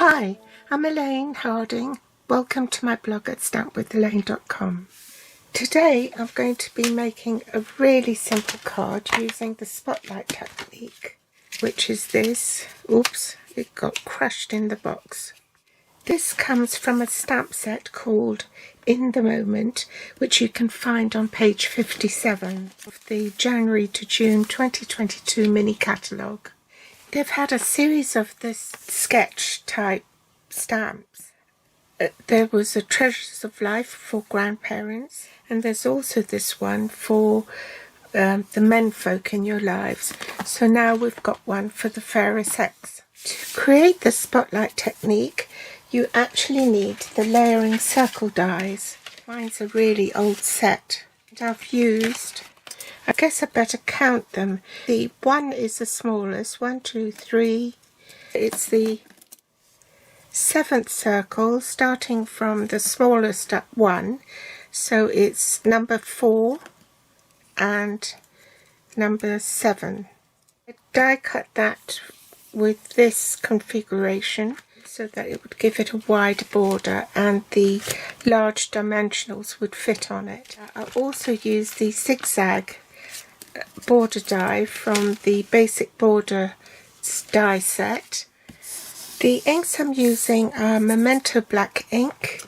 Hi, I'm Elaine Harding. Welcome to my blog at stampwithelaine.com. Today I'm going to be making a really simple card using the spotlight technique, which is this. Oops, it got crushed in the box. This comes from a stamp set called In the Moment, which you can find on page 57 of the January to June 2022 mini catalogue. They've had a series of this sketch type stamps. There was a Treasures of Life for grandparents, and there's also this one for the menfolk in your lives. So now we've got one for the fairer sex. To create the spotlight technique, you actually need the layering circle dies. Mine's a really old set, and I've used, I guess I better count them. The one is the smallest, 1, 2, 3. It's the 7th circle, starting from the smallest at 1. So it's number 4 and number 7. I die cut that with this configuration so that it would give it a wide border and the large dimensionals would fit on it. I also use the zigzag border die from the basic border die set. The inks I'm using are Memento black ink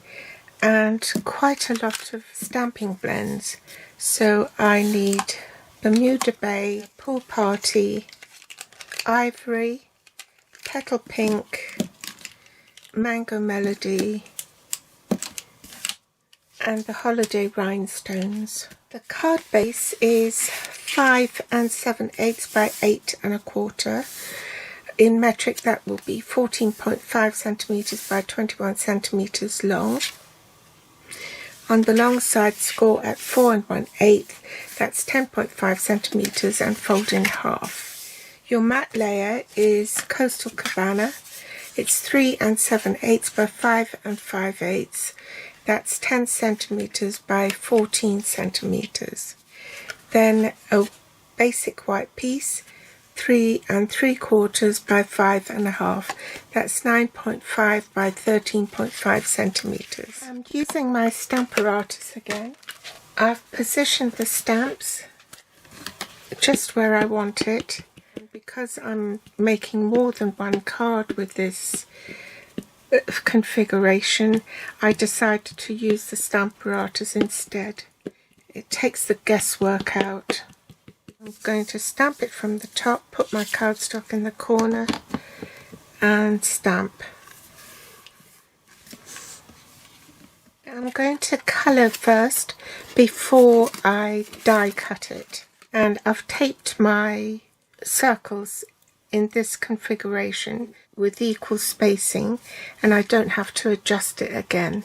and quite a lot of stamping blends. So I need Bermuda Bay, Pool Party, Ivory, Petal Pink, Mango Melody and the Holiday Rhinestones. The card base is 5 7/8 by 8 1/4. In metric that will be 14.5 centimeters by 21 centimeters long. On the long side, score at 4 1/8, that's 10.5 centimeters and fold in half. Your matte layer is Coastal Cabana. It's 3 7/8 by 5 5/8. That's 10 centimeters by 14 centimeters. Then a basic white piece, 3 3/4 by 5 1/2. That's 9.5 by 13.5 centimeters. I'm using my Stamparatus again. I've positioned the stamps just where I want it. Because I'm making more than one card with this configuration, I decided to use the Stamparatus instead. It takes the guesswork out. I'm going to stamp it from the top, put my cardstock in the corner and stamp. I'm going to colour first before I die cut it, and I've taped my circles in this configuration with equal spacing, and I don't have to adjust it again.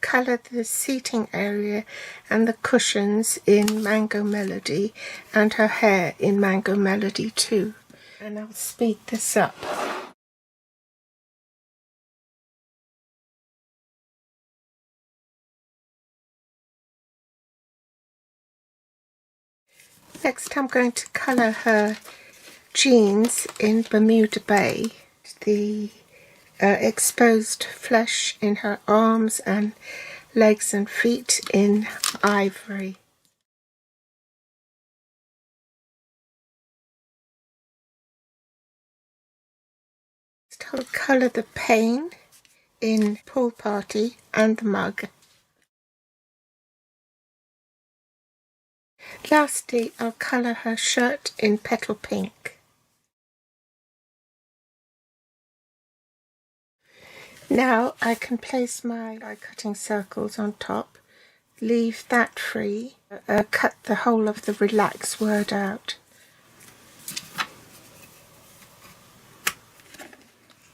Colour the seating area and the cushions in Mango Melody and her hair in Mango Melody too. And I'll speed this up. Next I'm going to colour her jeans in Bermuda Bay. The exposed flesh in her arms and legs and feet in Ivory. I'll colour the pane in Pool Party and the mug. Lastly, I'll colour her shirt in Petal Pink. Now I can place my die cutting circles on top, leave that free, cut the whole of the relax word out.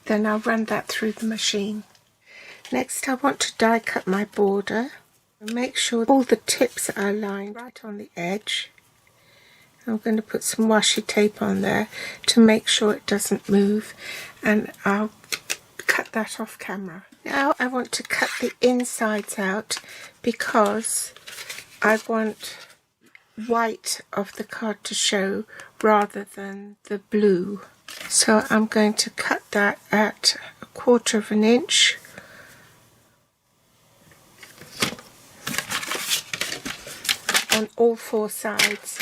Then I'll run that through the machine. Next I want to die cut my border. Make sure all the tips are lined right on the edge. I'm going to put some washi tape on there to make sure it doesn't move, and I'll cut that off camera. Now I want to cut the insides out because I want white of the card to show rather than the blue. So I'm going to cut that at 1/4 of an inch. On all 4 sides.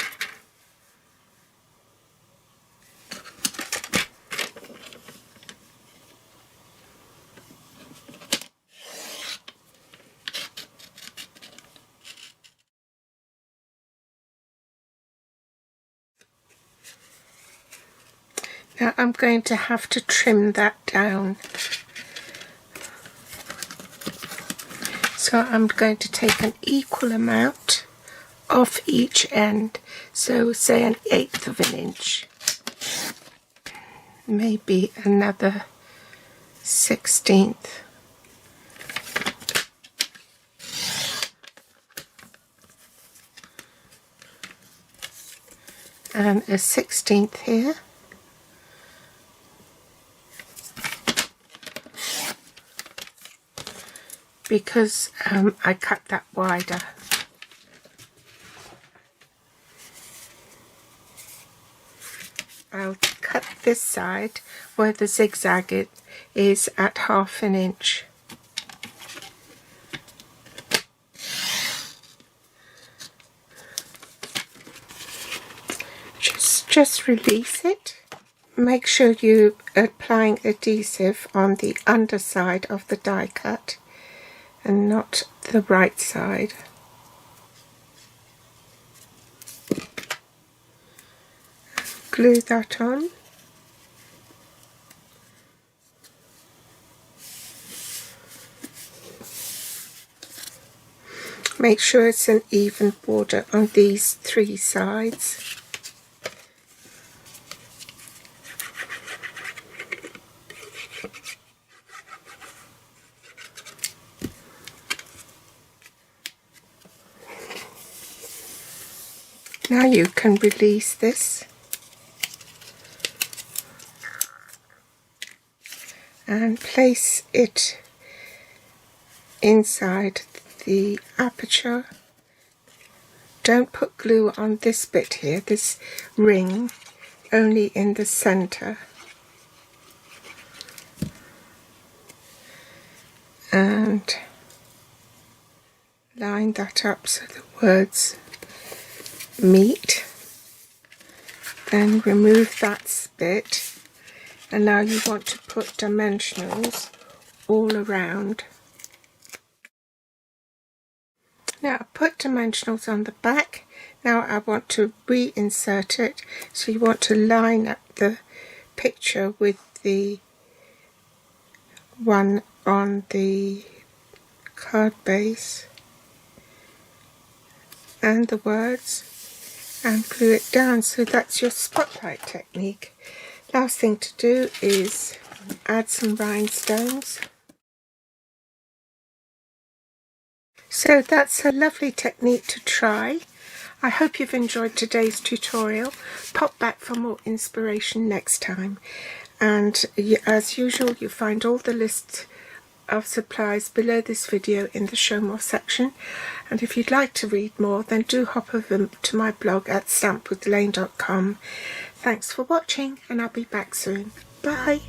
Now I'm going to have to trim that down. So I'm going to take an equal amount off each end. So say an 1/8 of an inch. Maybe another 1/16. And a 1/16 here. Because I cut that wider. I'll cut this side where the zigzag is at 1/2 an inch. Just release it. Make sure you are applying adhesive on the underside of the die cut and not the right side. Glue that on. Make sure it's an even border on these 3 sides. Now you can release this and place it inside the aperture. Don't put glue on this bit here, this ring, only in the center. And line that up so the words meet. Then remove that bit, and now you want to put dimensionals all around. Now I put dimensionals on the back. Now I want to reinsert it, so you want to line up the picture with the one on the card base and the words, and glue it down. So that's your spotlight technique. Last thing to do is add some rhinestones. So that's a lovely technique to try. I hope you've enjoyed today's tutorial. Pop back for more inspiration next time. And as usual, you find all the lists of supplies below this video in the Show More section. And if you'd like to read more, then do hop over to my blog at stampwithelaine.com. Thanks for watching, and I'll be back soon. Bye!